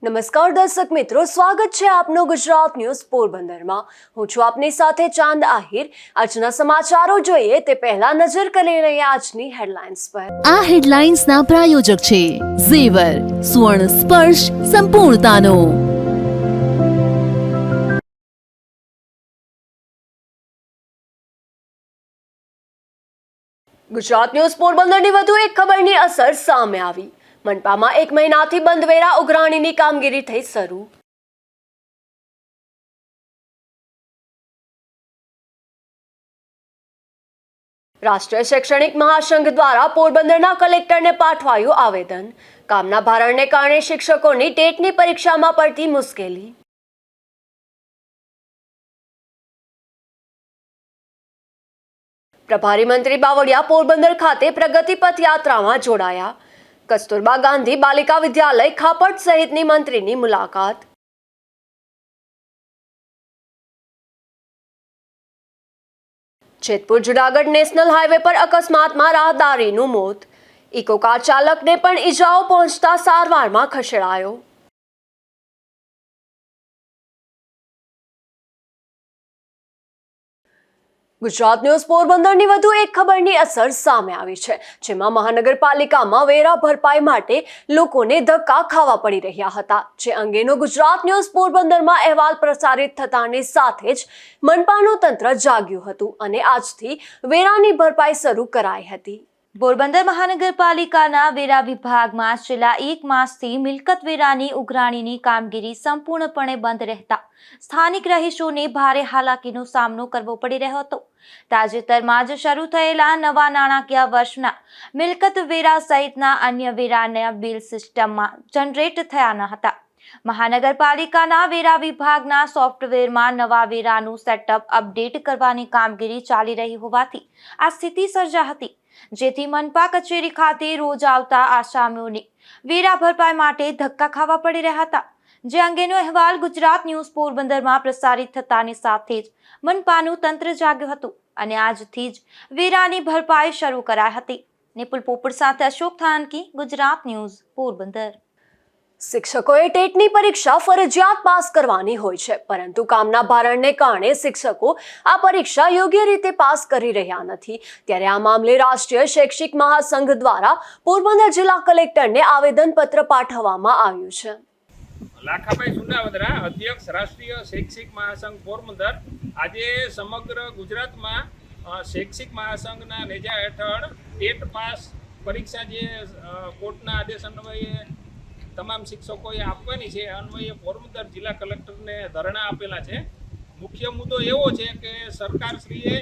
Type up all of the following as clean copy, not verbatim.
નમસ્કાર દર્શક મિત્રો, સ્વાગત છે આપનો ગુજરાત ન્યૂઝ પોરબંદરમાં। હું છું આપની સાથે ચાંદ આહિર। આજના સમાચારો જોઈએ તે પહેલા નજર કરી લઈએ આજની હેડલાઇન્સ પર। આ હેડલાઇન્સના પ્રાયોજક છે ઝેવર, સુવર્ણ સ્પર્શ સંપૂર્ણતાનો। ગુજરાત ન્યૂઝ પોરબંદરની વધુ એક ખબરની અસર સામે આવી। મનપામાં 1 મહિનાથી બંધ વેરા ઉઘરાણીની કામગીરી થઈ શરૂ। રાષ્ટ્રીય શૈક્ષણિક મહાસંઘ દ્વારા પોરબંદરના કલેક્ટરને પાઠવાયું આવેદન। કામના ભારણને કારણે શિક્ષકોની ટેટની પરીક્ષામાં પડતી મુશ્કેલી। પ્રભારી મંત્રી બાવળિયા પોરબંદર ખાતે પ્રગતિ પથ યાત્રામાં જોડાયા। કસ્તુરબા ગાંધી બાલિકા વિદ્યાલય ખાપટ સહિતની મંત્રીની મુલાકાત। જેતપુર જુનાગઢ નેશનલ હાઈવે પર અકસ્માતમાં રાહદારીનું મોત। ઇકો કાર ચાલકને પણ ઈજાઓ પહોંચતા સારવારમાં ખસેડાયો। ગુજરાત ન્યૂઝ પોરબંદરની વધુ એક ખબરની અસર સામે આવી છે, જેમાં મહાનગરપાલિકામાં વેરા ભરપાઈ માટે લોકોને ધક્કા ખાવા પડી રહ્યા હતા। જે અંગેનો ગુજરાત ન્યૂઝ પોરબંદરમાં અહેવાલ પ્રસારિત થતાની સાથે જ મનપાનું તંત્ર જાગ્યું હતું અને આજથી વેરાની ભરપાઈ શરૂ કરાઈ હતી। પોરબંદર મહાનગરપાલિકાના વેરા વિભાગમાં છેલ્લા 1 માસથી મિલકત વેરાની ઉઘરાણીની કામગીરી સંપૂર્ણપણે બંધ રહેતા સ્થાનિક રહીશોને ભારે હાલાકીનો સામનો કરવો પડી રહ્યો હતો। તાજેતરમાં જ શરૂ થયેલા નવા નાણાકીય વર્ષના મિલકત વેરા સહિતના અન્ય વેરાના બિલ સિસ્ટમમાં જનરેટ થયા ન હતા। મહાનગરપાલિકાના વેરા વિભાગના સોફ્ટવેરમાં નવા વેરાનું સેટઅપ અપડેટ કરવાની કામગીરી ચાલી રહી હોવાથી આ સ્થિતિ સર્જા હતી, જેથી મનપા કચેરી ખાતે રોજ આવતા આસામીઓને વેરા ભરપાઈ માટે ધક્કા ખાવા પડી રહ્યા હતા। જે અંગેનો અહેવાલ ગુજરાત ન્યૂઝ પોરબંદરમાં પ્રસારિત થતાની સાથે જ મનપાનું તંત્ર જાગ્યું હતું અને આજથી જ વેરાની ભરપાઈ શરૂ કરાઈ હતી। નિપુલ પોપટ સાથે અશોક થાનકી, ગુજરાત ન્યૂઝ પોરબંદર। શિક્ષકોએ ટેટની પરીક્ષા ફરજિયાત પાસ કરવાની હોય છે, પરંતુ કામના ભારણને કારણે શિક્ષકો આ પરીક્ષા યોગ્ય રીતે પાસ કરી રહ્યા નથી। ત્યારે આ મામલે રાષ્ટ્રીય શૈક્ષિક મહાસંઘ દ્વારા પોરબંદર જિલ્લા કલેક્ટરને આવેદનપત્ર પાઠવવામાં આવ્યું છે। લાખાભાઈ સુંડાવદરા, અધ્યક્ષ રાષ્ટ્રીય શૈક્ષિક મહાસંઘ પોરબંદર, આજે સમગ્ર ગુજરાતમાં શૈક્ષિક મહાસંઘના નેજા હેઠળ ટેટ પાસ પરીક્ષા જે કોર્ટના આદેશ અન્વયે તમામ શિક્ષકોએ આપવાની છે, અન્વયે પોરબંદર જિલ્લા કલેક્ટરને ધરણા આપેલા છે। મુખ્ય મુદ્દો એવો છે કે સરકારશ્રીએ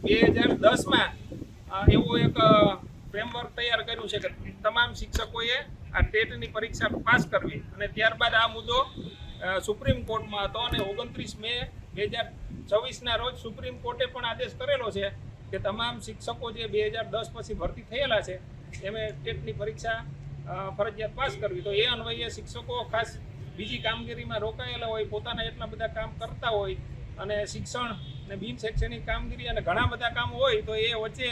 2010માં એવું એક ફ્રેમવર્ક તૈયાર કર્યું છે કે તમામ શિક્ષકોએ આ ટેટની પરીક્ષા પાસ કરવી, અને ત્યારબાદ આ મુદ્દો સુપ્રીમ કોર્ટમાં હતો અને 29 મે 2024ના રોજ સુપ્રીમ કોર્ટે પણ આદેશ કરેલો છે કે તમામ શિક્ષકો જે 2010 પછી ભરતી થયેલા છે એમણે ટેટની પરીક્ષા ફરજિયાત પાસ કરવી। તો એ અન્વયે શિક્ષકો ખાસ બીજી કામગીરીમાં રોકાયેલા હોય, પોતાના એટલા બધા કામ કરતા હોય અને શિક્ષણ અને બિન શૈક્ષણિક કામગીરી અને ઘણા બધા કામ હોય, તો એ વચ્ચે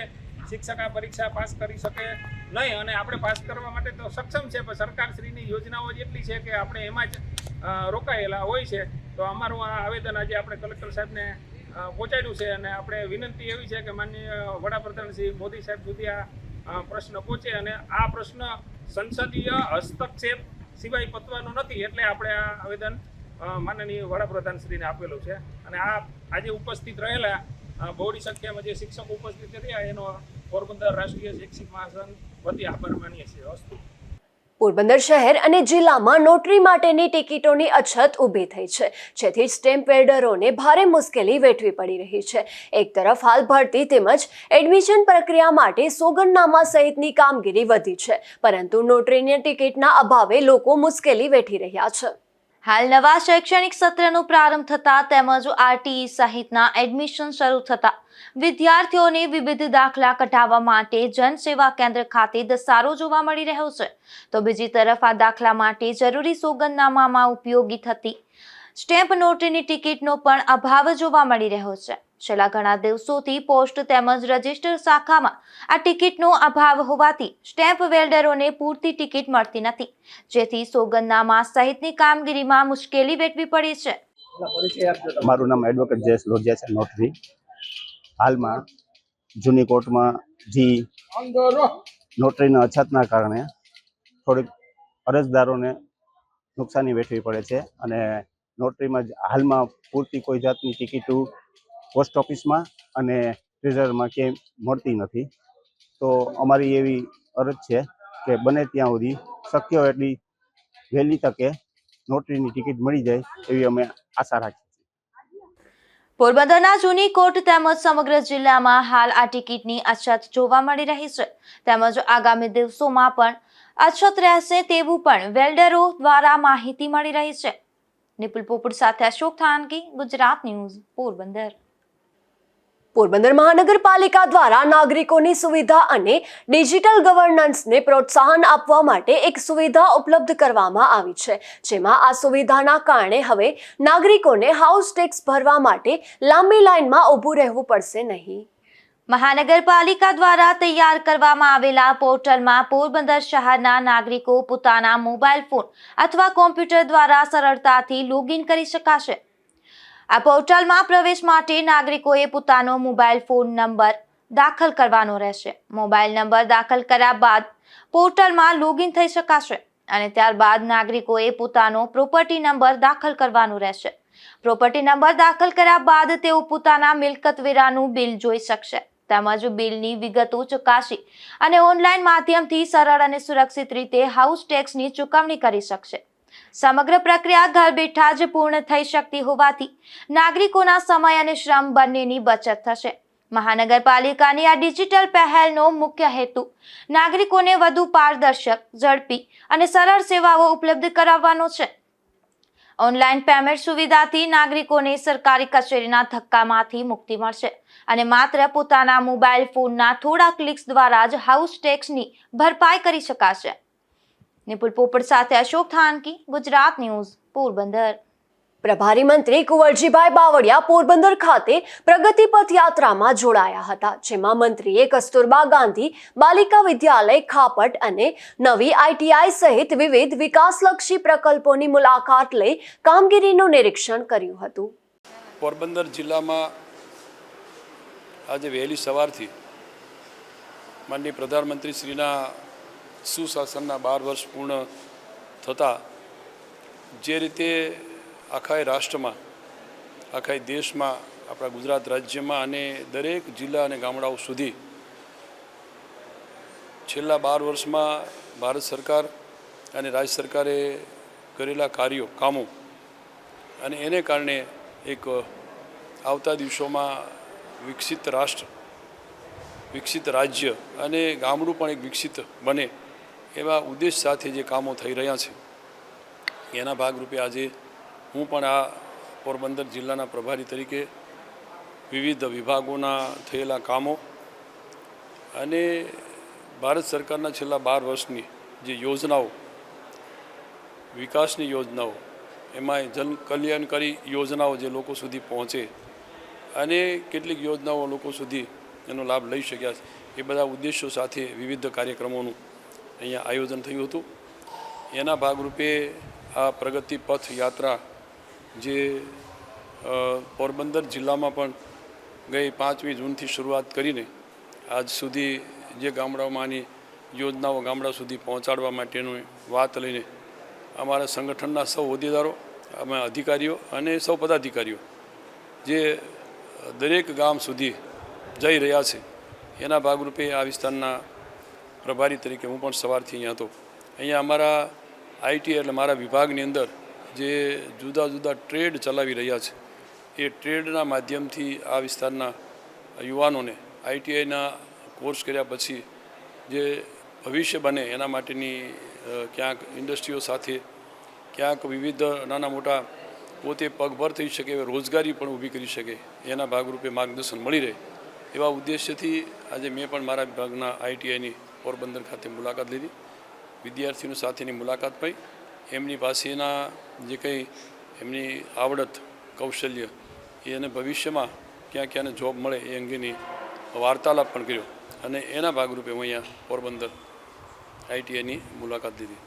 શિક્ષક આ પરીક્ષા પાસ કરી શકે નહીં। અને આપણે પાસ કરવા માટે તો સક્ષમ છે, પણ સરકારશ્રીની યોજનાઓ જ એટલી છે કે આપણે એમાં જ રોકાયેલા હોય છે। તો અમારું આ આવેદન આજે આપણે કલેક્ટર સાહેબને પહોંચાડ્યું છે અને આપણે વિનંતી એવી છે કે માનનીય વડાપ્રધાન શ્રી મોદી સાહેબ સુધી આ પ્રશ્ન પહોંચે અને આ પ્રશ્ન સંસદીય હસ્તક્ષેપ સિવાય પતવાનું નથી, એટલે આપણે આ આવેદન માનનીય વડાપ્રધાન શ્રીને આપેલું છે। અને આ આજે ઉપસ્થિત રહેલા બહોળી સંખ્યામાં જે શિક્ષકો ઉપસ્થિત રહ્યા એનો પોરબંદર રાષ્ટ્રીય શૈક્ષિક મહાસંઘ વતી આભાર માનીએ છીએ। અસ્તુ। પોરબંદર શહેર અને જિલ્લામાં નોટરી માટેની ટિકિટોની અછત ઊભી થઈ છે, જેથી સ્ટેમ્પ વેન્ડરોને ભારે મુશ્કેલી વેઠવી પડી રહી છે। એક તરફ હાલ ભરતી તેમજ એડમિશન પ્રક્રિયા માટે સોગંદનામા સહિતની કામગીરી વધી છે, પરંતુ નોટરીની ટિકિટના અભાવે લોકો મુશ્કેલી વેઠી રહ્યા છે। હાલ નવા શૈક્ષણિક સત્રનો પ્રારંભ થતા તેમજ આરટીઈ સહિતના એડમિશન શરૂ થતા વિદ્યાર્થીઓને વિવિધ દાખલા કઢાવવા માટે જનસેવા કેન્દ્ર ખાતે ધસારો જોવા મળી રહ્યો છે, તો બીજી તરફ આ દાખલા માટે જરૂરી સોગંદનામામાં ઉપયોગી થતી સ્ટેમ્પ નોટરીની ટિકિટનો પણ અભાવ જોવા મળી રહ્યો છે। છેલ્લા ઘણા દિવસોથી પોસ્ટ તેમજ રજિસ્ટર શાખામાં આ ટિકિટનો અભાવ હોવાથી સ્ટેમ્પ વેલ્ડરોને પૂરતી ટિકિટ મળતી નથી, જેથી સોગંદનામા સહિતની કામગીરીમાં મુશ્કેલી વેઠવી પડી છે. મારું નામ એડવોકેટ જયેશ લોઢિયા છે, નોટરી. હાલમાં જૂની કોર્ટમાં નોટરીના અછતના કારણે થોડીક અરજદારોને નુકસાની વેઠવી પડે છે અને નોટરીમાં હાલમાં પૂરતી કોઈ જાતની ટિકિટો પોસ્ટ ઓફિસમાં અને ટ્રેઝરમાં ક્યાંય મળતી નથી. તો અમારી એવી અરજ છે કે બને ત્યાં સુધી શક્ય એટલી વહેલી તકે નોટરીની ટિકિટ મળી જાય એવી અમે આશા રાખીએ છીએ. પોરબંદરના જૂની કોર્ટ તેમજ સમગ્ર જિલ્લામાં હાલ આ ટિકિટની અછત જોવા મળી રહી છે, તેમજ આગામી દિવસોમાં પણ અછત રહેશે તેવું પણ વેલ્ડરો દ્વારા માહિતી મળી રહી છે. નિપુલ પોપટ સાથે અશોક થાનકી, ગુજરાત ન્યૂઝ, પોરબંદર. પોરબંદર મહાનગરપાલિકા દ્વારા નાગરિકોની સુવિધા અને ડિજિટલ ગવર્નન્સને પ્રોત્સાહન આપવા માટે એક સુવિધા ઉપલબ્ધ કરવામાં આવી છે, જેમાં આ સુવિધાના કારણે હવે નાગરિકોને હાઉસ ટેક્સ ભરવા માટે લાંબી લાઇનમાં ઊભું રહેવું પડશે નહીં. મહાનગરપાલિકા દ્વારા તૈયાર કરવામાં આવેલા પોર્ટલમાં પોરબંદર શહેરના નાગરિકો પોતાના મોબાઈલ ફોન અથવા કોમ્પ્યુટર દ્વારા સરળતાથી લોગિન કરી શકાશે. આ પોર્ટલમાં પ્રવેશ માટે નાગરિકોએ પોતાનો મોબાઈલ ફોન નંબર દાખલ કરવાનો રહેશે. મોબાઈલ નંબર દાખલ કર્યા બાદ પોર્ટલમાં લોગિન થઈ શકાશે અને ત્યારબાદ નાગરિકોએ પોતાનો પ્રોપર્ટી નંબર દાખલ કરવાનો રહેશે. પ્રોપર્ટી નંબર દાખલ કર્યા બાદ તેઓ પોતાના મિલકત વેરાનું બિલ જોઈ શકશે, તેમજ બિલની વિગતો ચકાસી અને ઓનલાઈન માધ્યમથી સરળ અને સુરક્ષિત રીતે હાઉસ ટેક્સની ચૂકવણી કરી શકશે. સમગ્ર પ્રક્રિયા ઘર બેઠા જ પૂર્ણ થઈ શકતી હોવાથી નાગરિકોના સમય અને શ્રમ બંનેની બચત થશે. મહાનગરપાલિકાની આ ડિજિટલ પહેલનો મુખ્ય હેતુ નાગરિકોને વધુ પારદર્શક, ઝડપી અને સરળ સેવાઓ ઉપલબ્ધ કરાવવાનો છે. ઓનલાઈન પેમેન્ટ સુવિધાથી નાગરિકોને સરકારી કચેરીના ધક્કામાંથી મુક્તિ મળશે અને માત્ર પોતાના મોબાઈલ ફોનના થોડા ક્લિક્સ દ્વારા જ હાઉસ ટેક્સની ભરપાઈ કરી શકાશે. નિપુલ પોપટ સાથે અશોક થાનકી, ગુજરાત ન્યૂઝ, પોરબંદર. પ્રભારી મંત્રી કુંવરજીભાઈ બાવળિયા પોરબંદર ખાતે પ્રગતિ પથ યાત્રામાં જોડાયા હતા, જેમાં મંત્રીએ કસ્તુરબા ગાંધી બાલિકા વિદ્યાલય ખાપટ અને નવી ITI સહિત વિવિધ વિકાસલક્ષી પ્રકલ્પોની મુલાકાત લઈ કામગીરીનું નિરીક્ષણ કર્યું હતું. પોરબંદર જિલ્લામાં આજે વહેલી સવારથી માનનીય પ્રધાનમંત્રી શ્રીના સુશાસનના 12 વર્ષ પૂર્ણ થતાં જે રીતે આખા રાષ્ટ્રમાં, આખા દેશમાં, આપણા ગુજરાત રાજ્યમાં અને દરેક જિલ્લા અને ગામડાઓ સુધી છેલ્લા 12 વર્ષમાં ભારત સરકાર અને રાજ્ય સરકારે કરેલા કામો અને એને કારણે એક આવતા દિવસોમાં વિકસિત રાષ્ટ્ર, વિકસિત રાજ્ય અને ગામડું પણ એક વિકસિત બને એવા ઉદ્દેશ સાથે જે કામો થઈ રહ્યા છે, એના ભાગરૂપે આજે હું પણ આ પોરબંદર જિલ્લાના પ્રભારી તરીકે વિવિધ વિભાગોના થયેલા કામો અને ભારત સરકારના છેલ્લા 12 વર્ષની જે યોજનાઓ, વિકાસની યોજનાઓ, એમાં જન કલ્યાણકારી યોજનાઓ જે લોકો સુધી પહોંચે અને કેટલીક યોજનાઓ લોકો સુધી એનો લાભ લઈ શક્યા છે, એ બધા ઉદ્દેશો સાથે વિવિધ કાર્યક્રમોનું અહીંયા આયોજન થયું હતું. એના ભાગરૂપે આ પ્રગતિ પથ યાત્રા જે પોરબંદર જિલ્લામાં પણ ગઈ 5મી જૂનથી શરૂઆત કરીને આજ સુધી જે ગામડાઓમાંની યોજનાઓ ગામડા સુધી પહોંચાડવા માટેની વાત લઈને અમારા સંગઠનના સૌ હોદ્દેદારો, અમે અધિકારીઓ અને સૌ પદાધિકારીઓ જે દરેક ગામ સુધી જઈ રહ્યા છે, એના ભાગરૂપે આ વિસ્તારના પ્રભારી તરીકે હું પણ સવારથી અહીંયા હતો. અહીંયા અમારા ITI એટલે મારા વિભાગની અંદર જે જુદા જુદા ટ્રેડ ચલાવી રહ્યા છે, એ ટ્રેડના માધ્યમથી આ વિસ્તારના યુવાનોને ITIના કોર્સ કર્યા પછી જે ભવિષ્ય બને એના માટેની ક્યાંક ઇન્ડસ્ટ્રીઓ સાથે, ક્યાંક વિવિધ નાના મોટા પોતે પગભર થઈ શકે એવી રોજગારી પણ ઊભી કરી શકે, એના ભાગરૂપે માર્ગદર્શન મળી રહે એવા ઉદ્દેશ્યથી આજે મેં પણ મારા વિભાગના ITIની પોરબંદર ખાતે મુલાકાત લીધી. વિદ્યાર્થીઓ સાથેની મુલાકાત થઈ, એમની પાસેના જે કંઈ એમની આવડત, કૌશલ્ય એને ભવિષ્યમાં ક્યાં ક્યાંને જોબ મળે એ અંગેની વાર્તાલાપ પણ કર્યો અને એના ભાગરૂપે હું અહીંયા પોરબંદર ITIની મુલાકાત લીધી.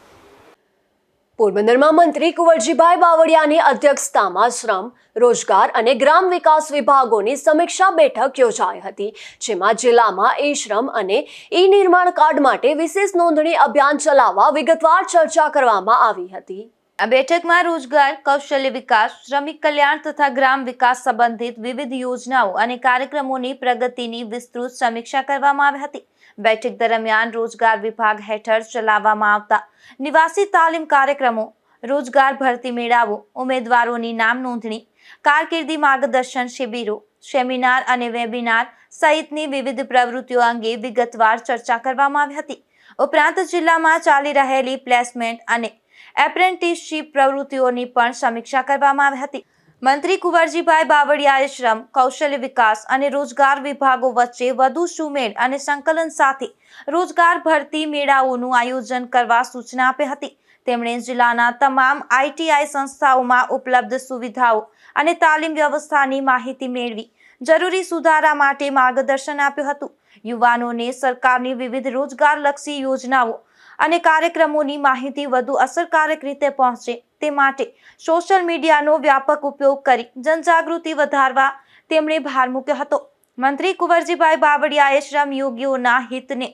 પોરબંદરમાં મંત્રી કુંવરજીભાઈ બાવળિયાની અધ્યક્ષતામાં શ્રમ, રોજગાર અને ગ્રામ વિકાસ વિભાગોની સમીક્ષા બેઠક યોજાઈ હતી, જેમાં જિલ્લામાં ઈ-શ્રમ અને ઈ-નિર્માણ કાર્ડ માટે વિશેષ નોંધણી અભિયાન ચલાવવા વિગતવાર ચર્ચા કરવામાં આવી હતી. આ બેઠકમાં રોજગાર, કૌશલ્ય વિકાસ, શ્રમિક કલ્યાણ તથા ગ્રામ વિકાસ સંબંધિત વિવિધ યોજનાઓ અને કાર્યક્રમોની પ્રગતિની વિસ્તૃત સમીક્ષા કરવામાં આવી હતી. બેઠક દરમિયાન રોજગાર વિભાગ હેઠળ ચલાવવામાં આવતા નિવાસી તાલીમ કાર્યક્રમો, રોજગાર ભરતી મેળાવો, ઉમેદવારોની નામ નોંધણી, કારકિર્દી માર્ગદર્શન શિબિરો, સેમિનાર અને વેબિનાર સહિતની વિવિધ પ્રવૃત્તિઓ અંગે વિગતવાર ચર્ચા કરવામાં આવી હતી. ઉપરાંત જિલ્લામાં ચાલી રહેલી પ્લેસમેન્ટ અને એપ્રેન્ટિસશીપ પ્રવૃત્તિઓની પણ સમીક્ષા કરવામાં આવી હતી. મંત્રી કુંવરજીભાઈ બાવળિયાએ શ્રમ, કૌશલ્ય વિકાસ અને રોજગાર વિભાગો વચ્ચે વધુ સુમેળ અને સંકલન સાથે રોજગાર ભરતી મેળાઓનું આયોજન કરવા સૂચના આપી હતી. તેમણે જિલ્લાના તમામ ITI સંસ્થાઓમાં ઉપલબ્ધ સુવિધાઓ અને તાલીમ વ્યવસ્થાની માહિતી મેળવી જરૂરી સુધારા માટે માર્ગદર્શન આપ્યું હતું. યુવાનોને સરકારની વિવિધ રોજગારલક્ષી યોજનાઓ અને કાર્યક્રમોની માહિતી વધુ અસરકારક રીતે પહોંચે તે માટે સોશિયલ મીડિયાનો વ્યાપક ઉપયોગ કરી જનજાગૃતિ વધારવા તેમણે ભાર મૂક્યો હતો. મંત્રી કુંવરજીભાઈ બાવળિયાએ શ્રમયોગીઓના હિતને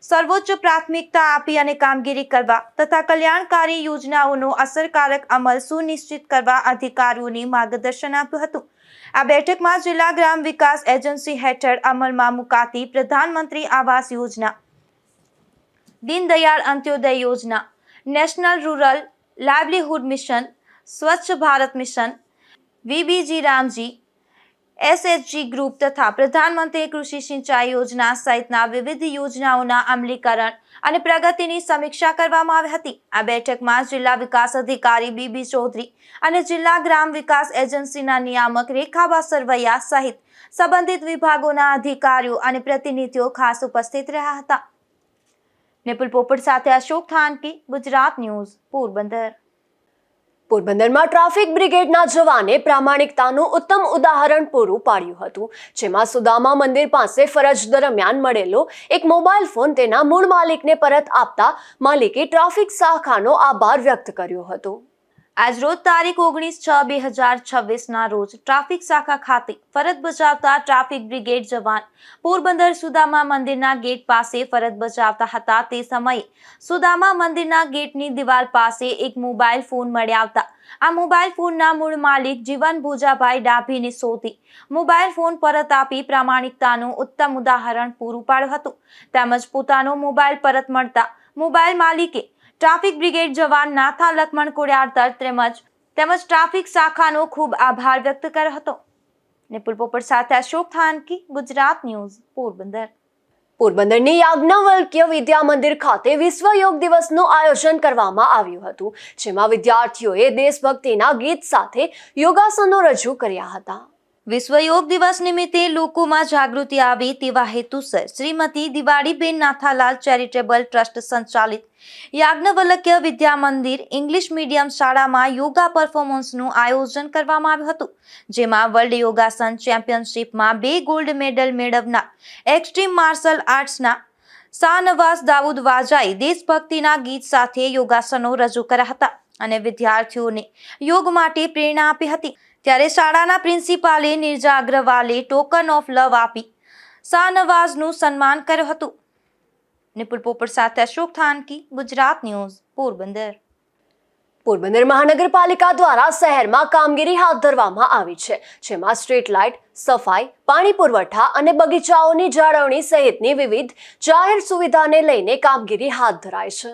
સર્વોચ્ચ પ્રાથમિકતા આપી અને કામગીરી કરવા તથા કલ્યાણકારી યોજનાઓનો અસરકારક અમલ સુનિશ્ચિત કરવા અધિકારીઓને માર્ગદર્શન આપ્યું હતું. આ બેઠકમાં જિલ્લા ગ્રામ વિકાસ એજન્સી હેઠળ અમલમાં મુકાતી પ્રધાનમંત્રી આવાસ યોજના, દીનદયાળ અંત્યોદય યોજના, નેશનલ રૂરલ લાઇવલીહુડ મિશન, સ્વચ્છ Bharat mission, VBG Ramji, SHG group તથા પ્રધાનમંત્રી કૃષિ સિંચાઈ યોજના સહિતના વિવિધ યોજનાઓના અમલીકરણ અને પ્રગતિની સમીક્ષા કરવામાં આવી હતી. આ બેઠકમાં જિલ્લા વિકાસ અધિકારી BB ચૌધરી અને જિલ્લા ગ્રામ વિકાસ એજન્સીના નિયામક રેખાબા સરવૈયા સહિત સંબંધિત વિભાગોના અધિકારીઓ અને પ્રતિનિધિઓ ખાસ ઉપસ્થિત રહ્યા હતા. નિપુલ પોપટ સાથે અશોક થાનકી, ગુજરાત ન્યૂઝ, પોરબંદર. પોરબંદરમાં ટ્રાફિક બ્રિગેડના જવાને પ્રામાણિકતાનું ઉત્તમ ઉદાહરણ પૂરું પાડ્યું હતું, જેમાં સુદામા મંદિર પાસે ફરજ દરમિયાન મળેલો એક મોબાઈલ ફોન તેના મૂળ માલિકને પરત આપતા માલિકે ટ્રાફિક શાખાનો આભાર વ્યક્ત કર્યો હતો. આજરોજ તારીખ 19/6/2026 રોજ ટ્રાફિક શાખા ખાતે ફરજ બજાવતા ટ્રાફિક બ્રિગેડ જવાન પોરબંદર સુદામા મંદિરના ગેટ પાસે ફરજ બજાવતા હતા. તે સમયે સુદામા મંદિરના ગેટની દિવાલ પાસે એક મોબાઈલ ફોન મળી આવતા આ મોબાઈલ ફોનના મૂળ માલિક જીવન ભોજાભાઈ ડાભીને શોધી મોબાઈલ ફોન પરત આપી પ્રામાણિકતાનું ઉત્તમ ઉદાહરણ પૂરું પાડ્યું હતું. તેમજ પોતાનો મોબાઈલ પરત મળતા મોબાઈલ માલિકે ટ્રાફિક બ્રિગેડ જવાન નાથા લખમણ કોડિયાર તેમજ ટ્રાફિક શાખાનો ખૂબ આભાર વ્યક્ત કર્યો હતો. નિપુલ પોપટ સાથે અશોક થાનકી, ગુજરાત ન્યૂઝ, પોરબંદર. પોરબંદરની યાજ્ઞવલ્ક્ય વિદ્યા મંદિર ખાતે વિશ્વ યોગ દિવસનું આયોજન કરવામાં આવ્યું હતું, જેમાં વિદ્યાર્થીઓએ દેશભક્તિના ગીત સાથે યોગાસનો રજૂ કર્યા હતા. વિશ્વ યોગ દિવસ નિમિત્તે લોકોમાં જાગૃતિ આવે તેવા હેતુસર શ્રીમતી દિવાળીબેન નાથાલાલ ચેરિટેબલ ટ્રસ્ટ સંચાલિત યાજ્ઞવલ્ક્ય વિદ્યા મંદિર ઇંગ્લિશ મીડિયમ શાળામાં યોગા પરફોર્મન્સનું આયોજન કરવામાં આવ્યું હતું, જેમાં વર્લ્ડ યોગાસન ચેમ્પિયનશિપમાં 2 ગોલ્ડ મેડલ મેળવનાર એક્સ્ટ્રીમ માર્શલ આર્ટ્સના શાહનવાઝ દાઉદ વાજાએ દેશભક્તિના ગીત સાથે યોગાસનો રજૂ કર્યા હતા અને વિદ્યાર્થીઓને યોગ માટે પ્રેરણા આપી હતી. ત્યારે શાળાના પ્રિન્સિપાલે નિર્જા અગ્રવાલે ટોકન ઓફ લવ આપી શાહનવાઝનું સન્માન કર્યું હતું. નિપુલ પોપટ સાથે અશોક થાનકી, ગુજરાત ન્યૂઝ, પોરબંદર. પોરબંદર મહાનગરપાલિકા દ્વારા શહેરમાં કામગીરી હાથ ધરવામાં આવી છે, જેમાં સ્ટ્રીટ લાઇટ, સફાઈ, પાણી પુરવઠા અને બગીચાઓની જાળવણી સહિતની વિવિધ જાહેર સુવિધાને લઈને કામગીરી હાથ ધરાય છે.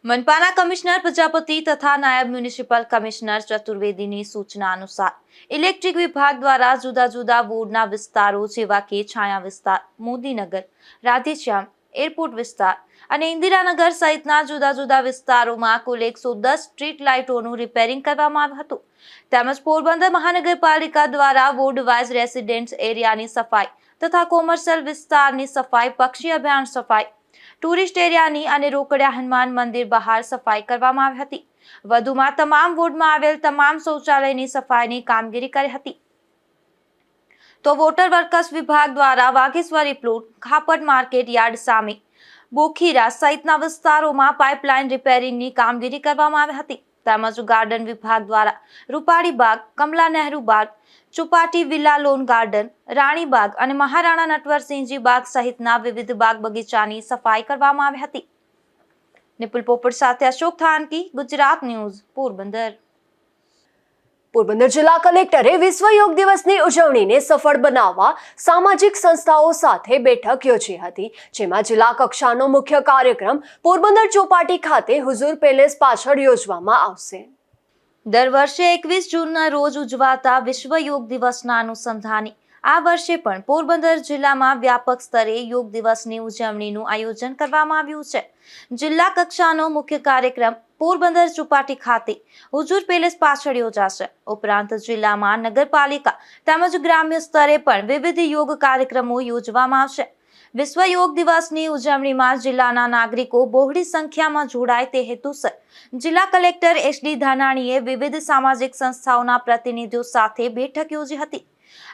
મનપાના કમિશનર પ્રજાપતિ તથા નાયબ મ્યુનિસિપલ કમિશનર ચતુર્વેદીની સૂચના અનુસાર ઇલેક્ટ્રિક વિભાગ દ્વારા જુદા જુદા વોર્ડના વિસ્તારો જેવા કે છાયા વિસ્તાર, મોદીનગર, રાધેશ્યામ, એરપોર્ટ વિસ્તાર અને ઇન્દિરાનગર સહિતના જુદા જુદા વિસ્તારોમાં કુલ 110 સ્ટ્રીટ લાઇટોનું રિપેરિંગ કરવામાં આવ્યું હતું. તેમજ પોરબંદર મહાનગરપાલિકા દ્વારા વોર્ડ વાઇઝ રેસિડેન્ટ્સ એરિયાની સફાઈ તથા કોમર્શિયલ વિસ્તારની સફાઈ, પક્ષી અભયારણ્ય સફાઈ, ટુરિસ્ટ એરિયાની અને રોકડિયા હનુમાન મંદિર બહાર સફાઈ કરવામાં આવી હતી. વધુમાં તમામ વોર્ડમાં આવેલ તમામ શૌચાલયની સફાઈની કામગીરી કરી હતી. તો વોટર વર્કર્સ વિભાગ દ્વારા વાઘેશ્વરી પ્લોટ, ખાપટ માર્કેટ યાર્ડ સામે, બોખીરા સહિતના વિસ્તારોમાં પાઇપલાઇન રિપેરિંગની કામગીરી કરવામાં આવી હતી. તેમજ ગાર્ડન વિભાગ દ્વારા રૂપાળી બાગ, કમલા નહેરુ બાગ, ચોપાટી વિલા લોન ગાર્ડન, રાણી બાગ અને મહારાણા નટવરસિંહજી બાગ સહિતના વિવિધ બાગ બગીચાની સફાઈ કરવામાં આવી હતી. નિપુલ પોપટ સાથે અશોક થાનકી, ગુજરાત ન્યૂઝ, પોરબંદર. પોરબંદર જિલ્લા કલેક્ટરે વિશ્વ યોગ દિવસની ઉજવણીને સફળ બનાવવા સામાજિક સંસ્થાઓ સાથે બેઠક યોજી હતી, જેમાં જિલ્લા કક્ષાનો મુખ્ય કાર્યક્રમ પોરબંદર ચોપાટી ખાતે હુઝુર પેલેસ પાછળ યોજવામાં આવશે. દર વર્ષે 21 જૂનના રોજ ઉજવાતા વિશ્વ યોગ દિવસના અનુસંધાને આ વર્ષે પણ પોરબંદર જિલ્લામાં વ્યાપક સ્તરે યોગ દિવસની ઉજવણીનું આયોજન કરવામાં આવ્યું છે. જિલ્લા કક્ષાનો મુખ્ય કાર્યક્રમ પોરબંદર ચોપાટી ખાતે હુઝુર પેલેસ પાછળ યોજાશે. ઉપરાંત જિલ્લામાં નગરપાલિકા તેમજ ગ્રામ્ય સ્તરે પણ વિવિધ યોગ કાર્યક્રમો યોજવામાં આવશે. વિશ્વ યોગ દિવસની ઉજવણીમાં જિલ્લાના નાગરિકો બહોળી સંખ્યામાં જોડાય તે હેતુસર જિલ્લા કલેક્ટર SD ધાનાણીએ વિવિધ સામાજિક સંસ્થાઓના પ્રતિનિધિઓ સાથે બેઠક યોજી હતી.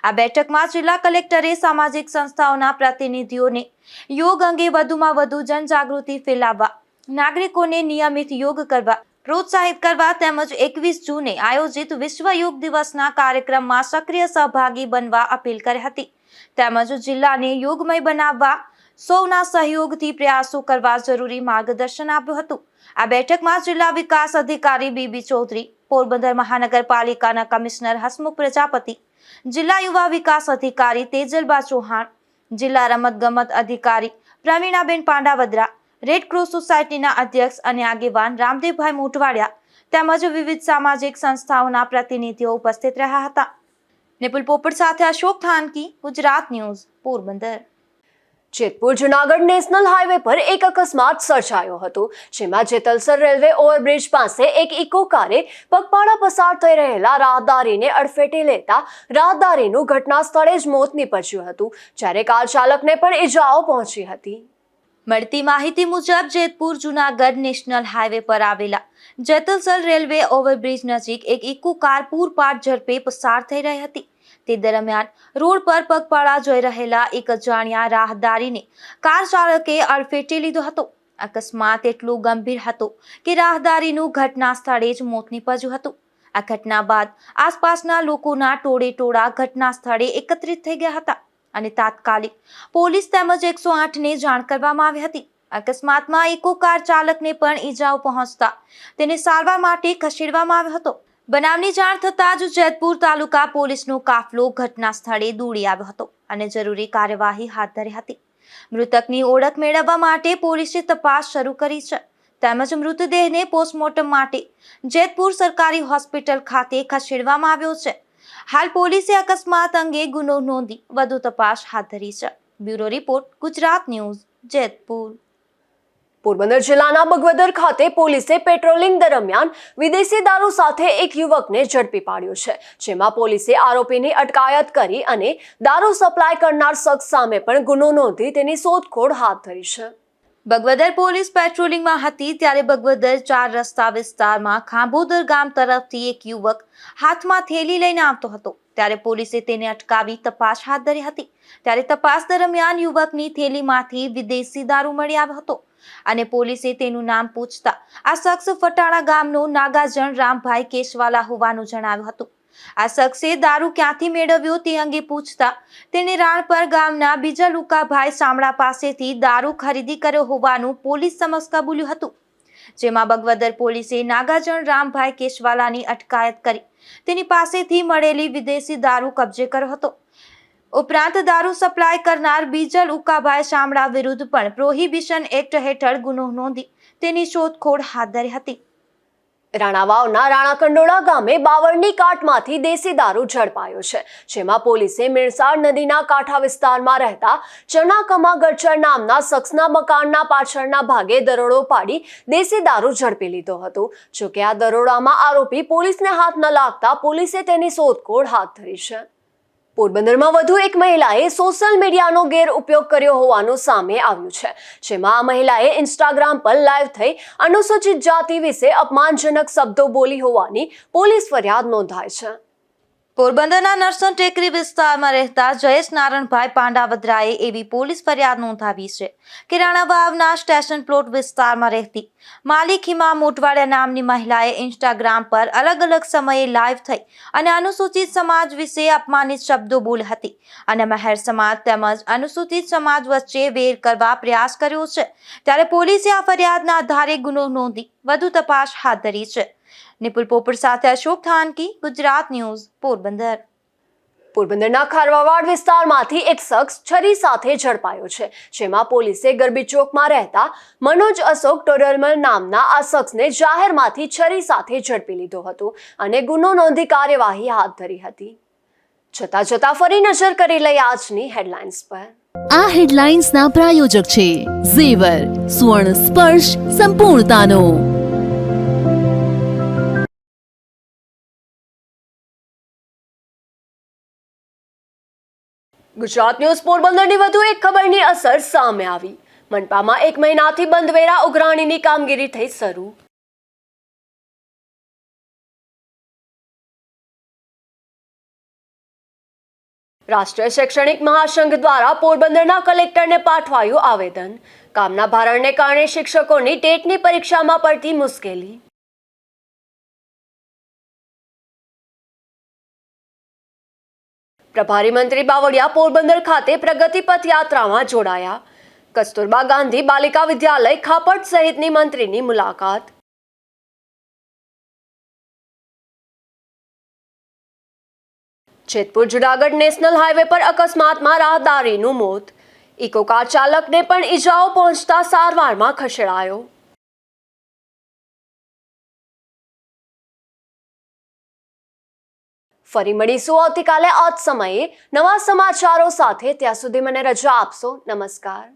આ બેઠકમાં જિલ્લા કલેક્ટરે સામાજિક સંસ્થાઓના પ્રતિનિધિઓને યોગ અંગે વધુમાં વધુ જનજાગૃતિ ફેલાવવા, નાગરિકોને નિયમિત યોગ કરવા પ્રોત્સાહિત કરવા તેમજ 21 જૂને આયોજિત વિશ્વ યોગ દિવસના કાર્યક્રમમાં સક્રિય સહભાગી બનવા અપીલ કરી હતી. તેમજ જિલ્લાને યોગમય બનાવવા સૌના સહયોગથી પ્રયાસો કરવા જરૂરી માર્ગદર્શન આપ્યું હતું. આ બેઠકમાં જિલ્લા વિકાસ અધિકારી BB ચૌધરી, પોરબંદર મહાનગરપાલિકાના કમિશનર હસમુખ પ્રજાપતિ, જિલ્લા યુવા વિકાસ અધિકારી તેજલબા ચૌહાણ, જિલ્લા રમતગમત અધિકારી પ્રવીણાબેન પાંડાવદરા, રેડ ક્રોસ સોસાયટીના અધ્યક્ષ અને આગેવાન રામદેવભાઈ મોટવાડિયા તેમજ વિવિધ સામાજિક સંસ્થાઓના પ્રતિનિધિઓ ઉપસ્થિત રહ્યા હતા. નિપુલ પોપટ સાથે Ashok Thanki, Gujarat news, Porbandar. Jetpur Junagadh national highway પર એક અકસ્માત સર્જાયો હતો, જેમાં જેતલસર રેલવે ઓવરબ્રિજ પાસે એક ઇકો કારે પગપાળા પસાર થઈ રહેલા રાહદારીને અડફેટે લેતા રાહદારીનું ઘટના સ્થળે જ મોત નીપજ્યું હતું, જ્યારે કાર ચાલકને પણ ઈજાઓ પહોંચી હતી. મળતી માહિતી મુજબ જેતપુર જુનાગઢ નેશનલ હાઈવે પર આવેલા જેતલસર રેલવે ઓવરબ્રિજ નજીક એક ઇકો કાર પૂરપાટ ઝડપે પસાર થઈ રહી હતી. તે દરમિયાન રોડ પર પગપાળા જઈ રહેલા એક અજાણ્યા રાહદારીને કાર ચાલકે અડફેટે લીધો હતો. અકસ્માત એટલો ગંભીર હતો કે રાહદારીનું ઘટના સ્થળે જ મોત નીપજ્યું હતું. આ ઘટના બાદ આસપાસના લોકોના ટોળે ઘટના સ્થળે એકત્રિત થઈ ગયા હતા અને તાત્કાલિક પોલીસ તેમજ 108ને જાણ કરવામાં આવી હતી. અકસ્માતમાં ઇકો કાર ચાલકને પણ ઈજાઓ પહોંચતા તેને સારવાર માટે ખસેડવામાં આવ્યો હતો. બનાવની જાણ થતાં જ જેતપુર તાલુકા પોલીસનો કાફલો ઘટના સ્થળે દોડી આવ્યો હતો અને જરૂરી કાર્યવાહી હાથ ધરી હતી. મૃતકની ઓળખ મેળવવા માટે પોલીસે તપાસ શરૂ કરી છે તેમજ મૃતદેહને પોસ્ટમોર્ટમ માટે જેતપુર સરકારી હોસ્પિટલ ખાતે ખસેડવામાં આવ્યો છે. હાલ પોલીસે અકસ્માત અંગે ગુનો નોંધી વધુ તપાસ હાથ ધરી છે. Bureau report, Gujarat news, Jetpur. Porbandar જિલ્લાના બગવદર ખાતે પોલીસે પેટ્રોલિંગ દરમિયાન વિદેશી દારૂ સાથે એક યુવકને ઝડપી પાડ્યો છે, જેમાં પોલીસે આરોપીની અટકાયત કરી અને દારૂ સપ્લાય કરનાર શખ્સ સામે પણ ગુનો નોંધી તેની શોધખોળ હાથ ધરી છે. બગવદર પોલીસ પેટ્રોલિંગમાં હતી ત્યારે બગવદર 4 રસ્તા વિસ્તારમાં ખાંભોદર ગામ તરફથી એક યુવક હાથમાં થેલી લઈને આવતો હતો, ત્યારે પોલીસે તેને અટકાવી તપાસ હાથ ધરી હતી. ત્યારે તપાસ દરમિયાન યુવકની થેલીમાંથી વિદેશી દારૂ મળી આવ્યો હતો અને પોલીસે તેનું નામ પૂછતા આ શખ્સ ફટાણા ગામનો નાગાજણ રામભાઈ કેશવાલા હોવાનું જણાવ્યું હતું. આ શખ્સે દારૂ ક્યાંથી મેળવ્યો તે અંગે પૂછતા તેણે રાણપર ગામના બીજા લુકાભાઈ સામડા પાસેથી દારૂ ખરીદી કર્યો હોવાનું પોલીસ સમક્ષ કબૂલ્યું હતું. જેમાં બગવદર પોલીસે નાગાજણ રામભાઈ કેશવાલાની અટકાયત કરી તેની પાસેથી મળેલી વિદેશી દારૂ કબજે કર્યો હતો. ઉપરાંત દારૂ સપ્લાય કરનાર બીજલ ઉકાભાઈ શામળા વિરુદ્ધ પણ પ્રોહિબિશન એક્ટ હેઠળ ગુનો નોંધી તેની શોધખોળ હાથ ધરી હતી. રાણાવાવના રાણાકંડોળા ગામે બાવળની કાટમાંથી દેશી દારૂ ઝડપાયો છે, જેમાં પોલીસે મિરસાડ નદીના કાંઠા વિસ્તારમાં રહેતા ચનાકમા ગરચર નામના શખ્સના મકાનના પાછળના ભાગે દરોડો પાડી દેશી દારૂ ઝડપી લીધો હતો. જોકે આ દરોડામાં આરોપી પોલીસને હાથ ન લાગતા પોલીસે તેની શોધખોળ હાથ ધરી છે. પોરબંદરમાં વધુ એક મહિલાએ સોશિયલ મીડિયાનો ગેરઉપયોગ કર્યો હોવાનું સામે આવ્યું છે, જેમાં આ મહિલાએ ઇન્સ્ટાગ્રામ પર લાઈવ થઈ અનુસૂચિત જાતિ વિશે અપમાનજનક શબ્દો બોલી હોવાની પોલીસ ફરિયાદ નોંધાઈ છે. પોરબંદરના નરસણ ટેકરી વિસ્તારમાં રહેતા જયેશ નારણભાઈ પાંડાવદરાએ એવી પોલીસ ફરિયાદ નોંધાવી છે કે રાણાવાવના સ્ટેશન પ્લોટ વિસ્તારમાં રહેતી માલિક હિમા મોટવાડિયા નામની મહિલાએ ઇન્સ્ટાગ્રામ પર અલગ અલગ સમયે લાઈવ થઈ અને અનુસૂચિત સમાજ વિશે અપમાનિત શબ્દો બોલી હતી અને મહેર સમાજ તેમજ અનુસૂચિત સમાજ વચ્ચે વેર કરવા પ્રયાસ કર્યો છે। ત્યારે પોલીસે આ ફરિયાદના આધારે ગુનો નોંધી વધુ તપાસ હાથ ધરી છે। નિપુલ પોપટ સાથે અશોક થાનકી, ગુજરાત ન્યૂઝ, પોરબંદર। પોરબંદરના ખારવાવાડ વિસ્તારમાંથી એક શખ્સ છરી સાથે ઝડપાયો છે, જેમાં પોલીસે ગરબી ચોકમાં રહેતા મનોજ અશોક ટોડરમલ નામના આ શખ્સને જાહેરમાંથી છરી સાથે ઝડપી લીધો હતો અને ગુનો નોંધી કાર્યવાહી હાથ ધરી હતી। જતા ફરી નજર કરી લઈએ આજની હેડલાઇન્સ પર। આ હેડલાઇન્સના પ્રાયોજક છે ઝેવર, સુવર્ણ સ્પર્શ સંપૂર્ણતાનો। ગુજરાત ન્યૂઝ પોરબંદરની વધુ એક ખબરની અસર સામે આવી। મનપામાં 1 મહિનાથી બંધ વેરા ઉઘરાણીની કામગીરી થઈ શરૂ। રાષ્ટ્રીય શૈક્ષણિક મહાસંઘ દ્વારા પોરબંદરના કલેક્ટરને પાઠવાયું આવેદન। કામના ભારણને કારણે શિક્ષકોની ટેટની પરીક્ષામાં પડતી મુશ્કેલી। પ્રભારી મંત્રી બાવળિયા પોરબંદર ખાતે પ્રગતિ પથ યાત્રામાં જોડાયા। કસ્તુરબા ગાંધી બાલિકા વિદ્યાલય ખાપટ સહિતની મંત્રીની મુલાકાત। જેતપુર જુનાગઢ નેશનલ હાઈવે પર અકસ્માતમાં રાહદારીનું મોત। ઇકો કાર ચાલકને પણ ઈજાઓ પહોંચતા સારવારમાં ખસેડાયો। ફરી મળીશું આવતીકાલે આ જ સમયે નવા સમાચારો સાથે। ત્યાં સુધી મને રજા આપશો। નમસ્કાર।